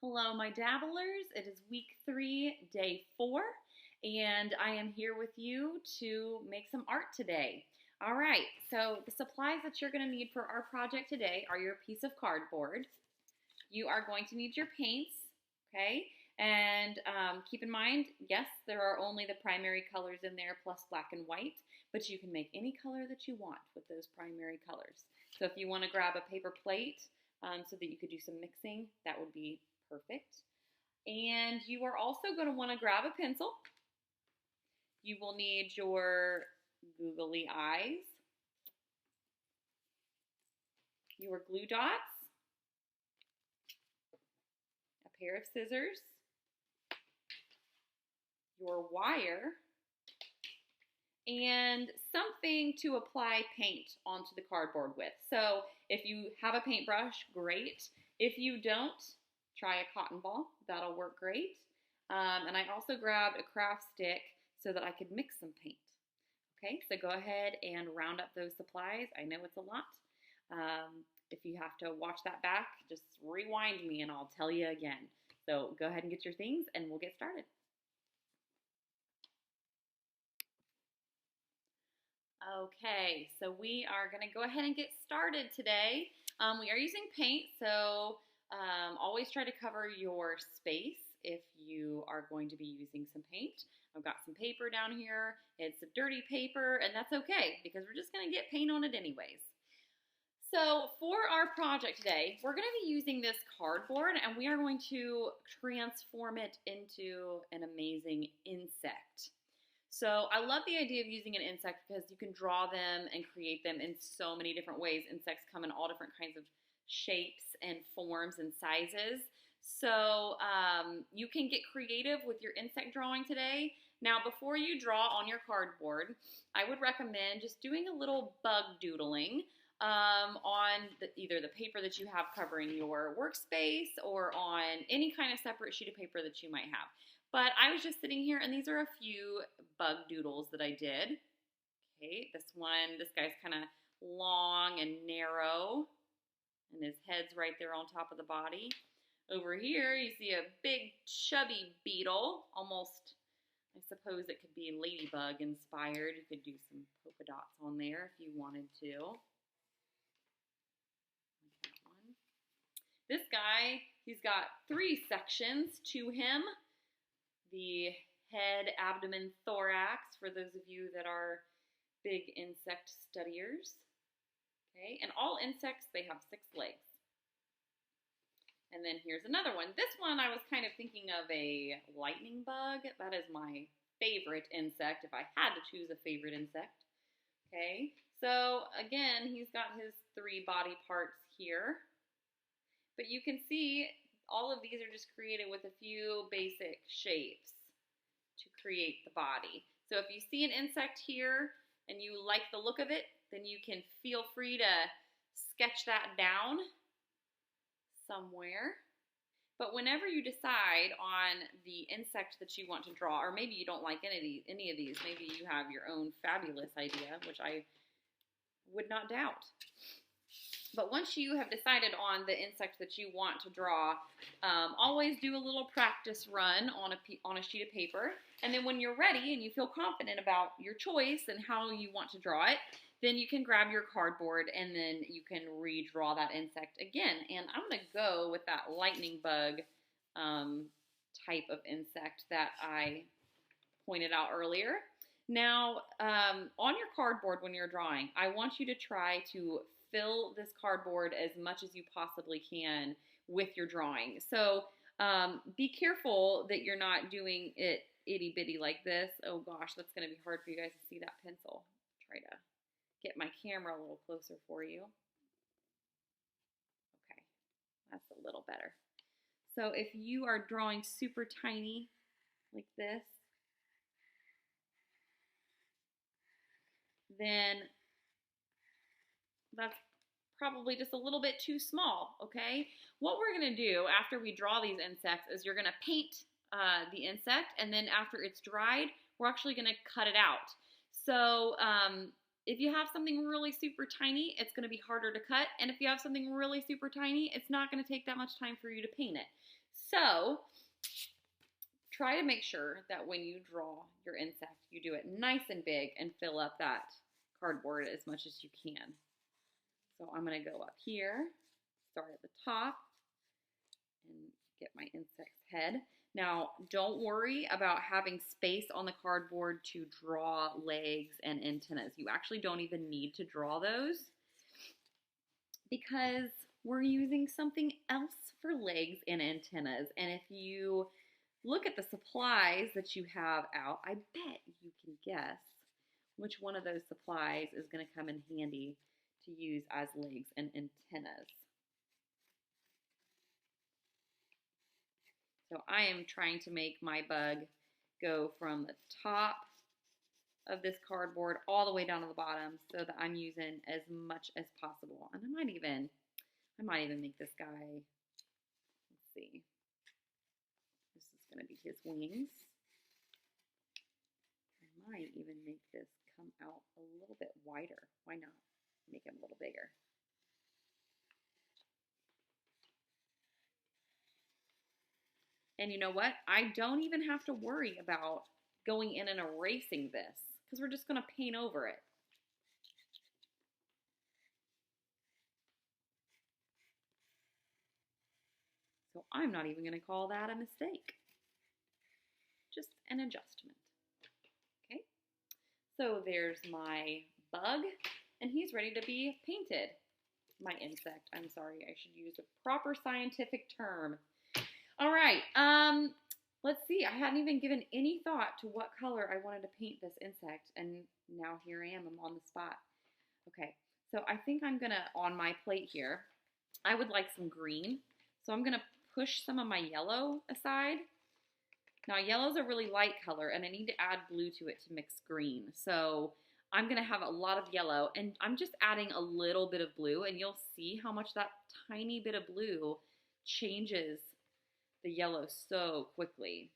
Hello, my dabblers. It is week 3, day 4, and I am here with you to make some art today. All right, so the supplies that you're going to need for our project today are your piece of cardboard. You are going to need your paints, okay? And keep in mind, yes, there are only the primary colors in there plus black and white, but you can make any color that you want with those primary colors. So if you want to grab a paper plate so that you could do some mixing, that would be perfect. And you are also going to want to grab a pencil. You will need your googly eyes, your glue dots, a pair of scissors, your wire, and something to apply paint onto the cardboard with. So if you have a paintbrush, great. If you don't, try a cotton ball. That'll work great. And I also grabbed a craft stick so that I could mix some paint. Okay, so go ahead and round up those supplies. I know it's a lot. If you have to watch that back, just rewind me and I'll tell you again. So go ahead and get your things and we'll get started. Okay, so we are going to go ahead and get started today. We are using paint, so always try to cover your space if you are going to be using some paint. I've got some paper down here. It's a dirty paper, and that's okay because we're just going to get paint on it anyways. So for our project today, we're going to be using this cardboard, and we are going to transform it into an amazing insect. So I love the idea of using an insect because you can draw them and create them in so many different ways. Insects come in all different kinds of shapes and forms and sizes. So you can get creative with your insect drawing today. Now, before you draw on your cardboard, I would recommend just doing a little bug doodling on either the paper that you have covering your workspace or on any kind of separate sheet of paper that you might have. But I was just sitting here, and these are a few bug doodles that I did. Okay, this guy's kind of long and narrow, and his head's right there on top of the body. Over here, you see a big chubby beetle, almost, I suppose it could be ladybug inspired. You could do some polka dots on there if you wanted to. Like that one. This guy, he's got 3 sections to him. The head, abdomen, thorax, for those of you that are big insect studiers. Okay, and all insects, they have 6 legs. And then here's another one. This one I was kind of thinking of a lightning bug. That is my favorite insect, if I had to choose a favorite insect. Okay, so again, he's got his 3 body parts here. But you can see all of these are just created with a few basic shapes to create the body. So if you see an insect here and you like the look of it, then you can feel free to sketch that down somewhere. But whenever you decide on the insect that you want to draw, or maybe you don't like any of these, maybe you have your own fabulous idea, which I would not doubt. But once you have decided on the insect that you want to draw, always do a little practice run on a sheet of paper. And then when you're ready and you feel confident about your choice and how you want to draw it, then you can grab your cardboard and then you can redraw that insect again. And I'm going to go with that lightning bug type of insect that I pointed out earlier. Now, on your cardboard when you're drawing, I want you to try to fill this cardboard as much as you possibly can with your drawing. So be careful that you're not doing it itty bitty like this. Oh gosh, that's going to be hard for you guys to see that pencil. Try to get my camera a little closer for you. Okay, that's a little better. So if you are drawing super tiny like this, then that's probably just a little bit too small, okay? What we're gonna do after we draw these insects is you're gonna paint the insect, and then after it's dried, we're actually gonna cut it out. So if you have something really super tiny, it's gonna be harder to cut, and if you have something really super tiny, it's not gonna take that much time for you to paint it. So try to make sure that when you draw your insect, you do it nice and big and fill up that cardboard as much as you can. So I'm going to go up here, start at the top, and get my insect's head. Now, don't worry about having space on the cardboard to draw legs and antennas. You actually don't even need to draw those because we're using something else for legs and antennas. And if you look at the supplies that you have out, I bet you can guess which one of those supplies is going to come in handy to use as legs and antennas. So I am trying to make my bug go from the top of this cardboard all the way down to the bottom so that I'm using as much as possible. And I might even make this guy, let's see, this is going to be his wings. I might even make this come out a little bit wider. Why not? Make him a little bigger. And you know what? I don't even have to worry about going in and erasing this because we're just going to paint over it. So I'm not even going to call that a mistake. Just an adjustment. Okay. So there's my bug, and he's ready to be painted. My insect. I'm sorry, I should use a proper scientific term. All right, let's see. I hadn't even given any thought to what color I wanted to paint this insect, and now here I am. I'm on the spot. Okay, so I think I'm gonna, on my plate here, I would like some green. So I'm gonna push some of my yellow aside. Now, yellow's a really light color, and I need to add blue to it to mix green. So I'm gonna have a lot of yellow, and I'm just adding a little bit of blue, and you'll see how much that tiny bit of blue changes the yellow so quickly.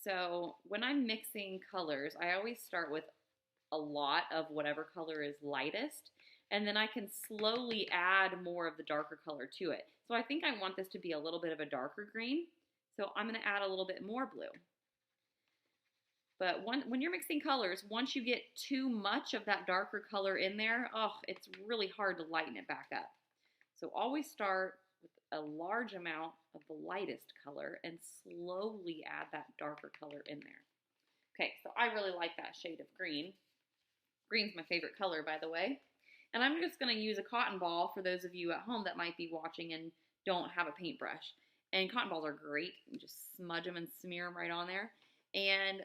So when I'm mixing colors, I always start with a lot of whatever color is lightest, and then I can slowly add more of the darker color to it. So I think I want this to be a little bit of a darker green, so I'm going to add a little bit more blue. But when you're mixing colors, once you get too much of that darker color in there, it's really hard to lighten it back up. So always start with a large amount of the lightest color and slowly add that darker color in there. Okay, so I really like that shade of green. Green's my favorite color, by the way. And I'm just going to use a cotton ball for those of you at home that might be watching and don't have a paintbrush. And cotton balls are great. You just smudge them and smear them right on there. And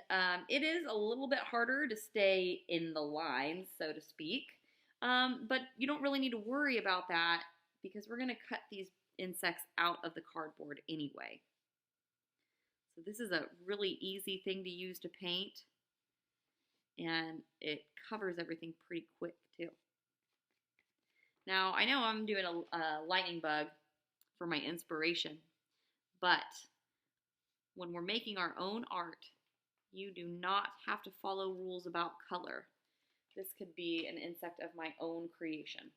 it is a little bit harder to stay in the lines, so to speak. But you don't really need to worry about that because we're going to cut these insects out of the cardboard anyway. So this is a really easy thing to use to paint, and it covers everything pretty quick too. Now I know I'm doing a lightning bug for my inspiration, but when we're making our own art, you do not have to follow rules about color. This could be an insect of my own creation.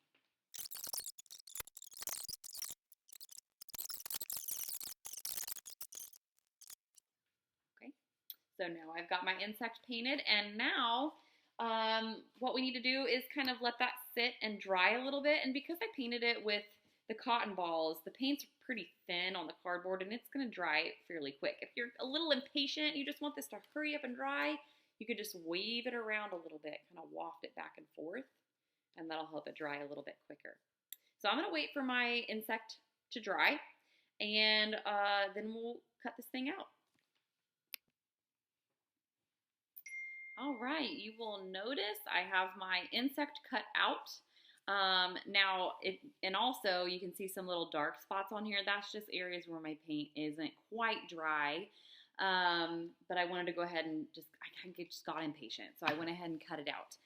So now I've got my insect painted, and now what we need to do is kind of let that sit and dry a little bit. And because I painted it with the cotton balls, the paint's pretty thin on the cardboard, and it's going to dry fairly quick. If you're a little impatient, you just want this to hurry up and dry, you could just wave it around a little bit, kind of waft it back and forth, and that'll help it dry a little bit quicker. So I'm going to wait for my insect to dry, and then we'll cut this thing out. All right, you will notice I have my insect cut out. And also you can see some little dark spots on here. That's just areas where my paint isn't quite dry. But I wanted to go ahead and I kind of just got impatient. So I went ahead and cut it out.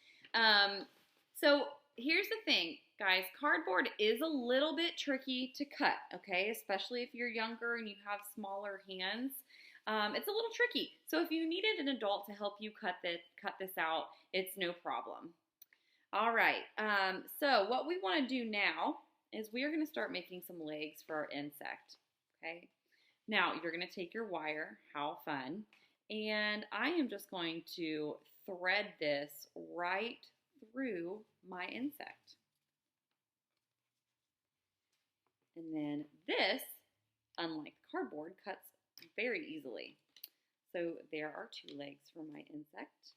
So here's the thing, guys. Cardboard is a little bit tricky to cut, okay? Especially if you're younger and you have smaller hands. It's a little tricky. So if you needed an adult to help you cut this out, it's no problem. All right, so what we want to do now is we are going to start making some legs for our insect, okay? Now you're going to take your wire, how fun, and I am just going to thread this right through my insect. And then this, unlike cardboard, cuts very easily. So there are 2 legs for my insect.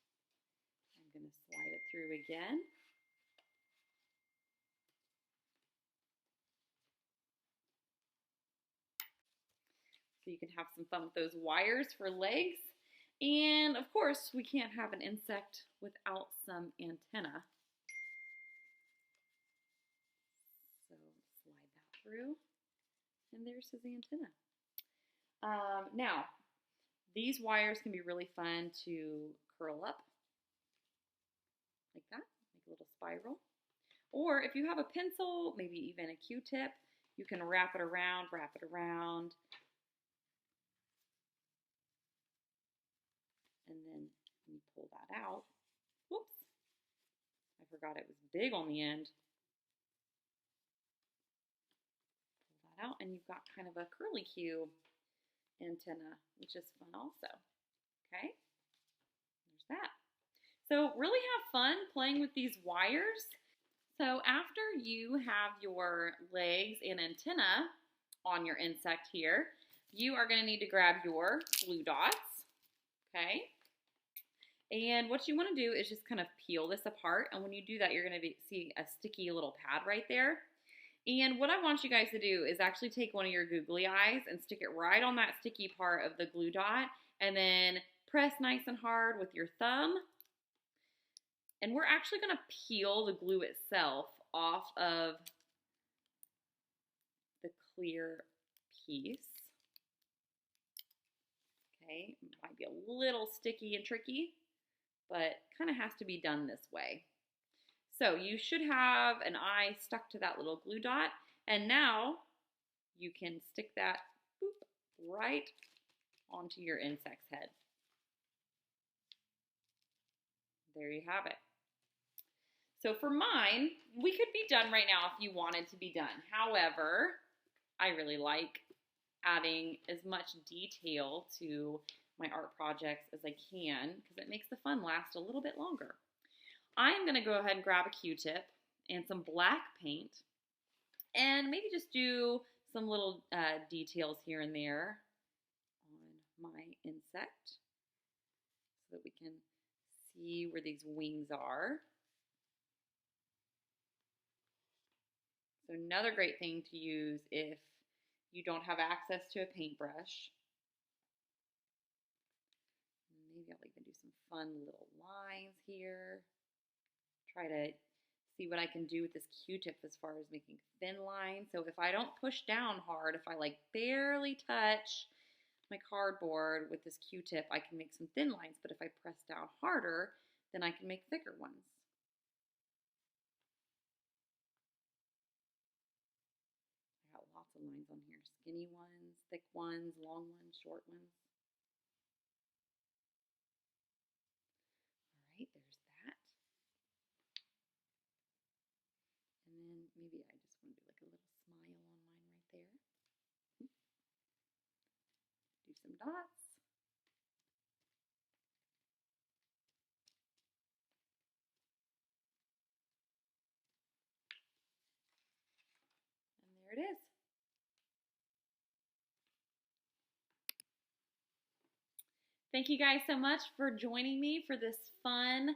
I'm going to slide it through again. So you can have some fun with those wires for legs. And of course, we can't have an insect without some antenna. So slide that through, and there's his antenna. Now, these wires can be really fun to curl up like that, make a little spiral. Or if you have a pencil, maybe even a Q-tip, you can wrap it around, and then when you pull that out, whoops, I forgot it was big on the end. Pull that out, and you've got kind of a curly Q antenna, which is fun also. Okay, there's that. So really have fun playing with these wires. So after you have your legs and antenna on your insect here, you are going to need to grab your glue dots, okay? And what you want to do is just kind of peel this apart, and when you do that, you're going to see a sticky little pad right there. And what I want you guys to do is actually take one of your googly eyes and stick it right on that sticky part of the glue dot, and then press nice and hard with your thumb. And we're actually going to peel the glue itself off of the clear piece. Okay, it might be a little sticky and tricky, but kind of has to be done this way. So you should have an eye stuck to that little glue dot, and now you can stick that right onto your insect's head. There you have it. So for mine, we could be done right now if you wanted to be done. However, I really like adding as much detail to my art projects as I can because it makes the fun last a little bit longer. I'm going to go ahead and grab a Q-tip and some black paint and maybe just do some little details here and there on my insect so that we can see where these wings are. So another great thing to use if you don't have access to a paintbrush. Maybe I'll even do some fun little lines here. Try to see what I can do with this Q-tip as far as making thin lines. So if I don't push down hard, if I like barely touch my cardboard with this Q-tip, I can make some thin lines. But if I press down harder, then I can make thicker ones. Lots of lines on here. Skinny ones, thick ones, long ones, short ones. All right, there's that. And then maybe I just want to do like a little smile on mine right there. Do some dots. And there it is. Thank you guys so much for joining me for this fun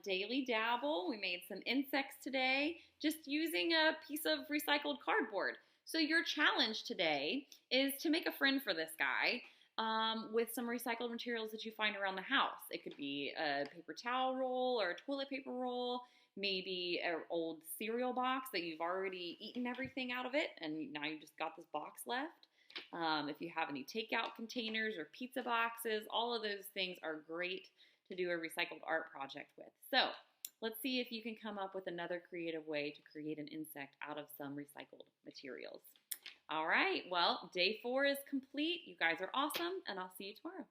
daily dabble. We made some insects today just using a piece of recycled cardboard. So your challenge today is to make a friend for this guy with some recycled materials that you find around the house. It could be a paper towel roll or a toilet paper roll, maybe an old cereal box that you've already eaten everything out of it and now you just got this box left. If you have any takeout containers or pizza boxes, all of those things are great to do a recycled art project with. So let's see if you can come up with another creative way to create an insect out of some recycled materials. All right, well, day 4 is complete. You guys are awesome, and I'll see you tomorrow.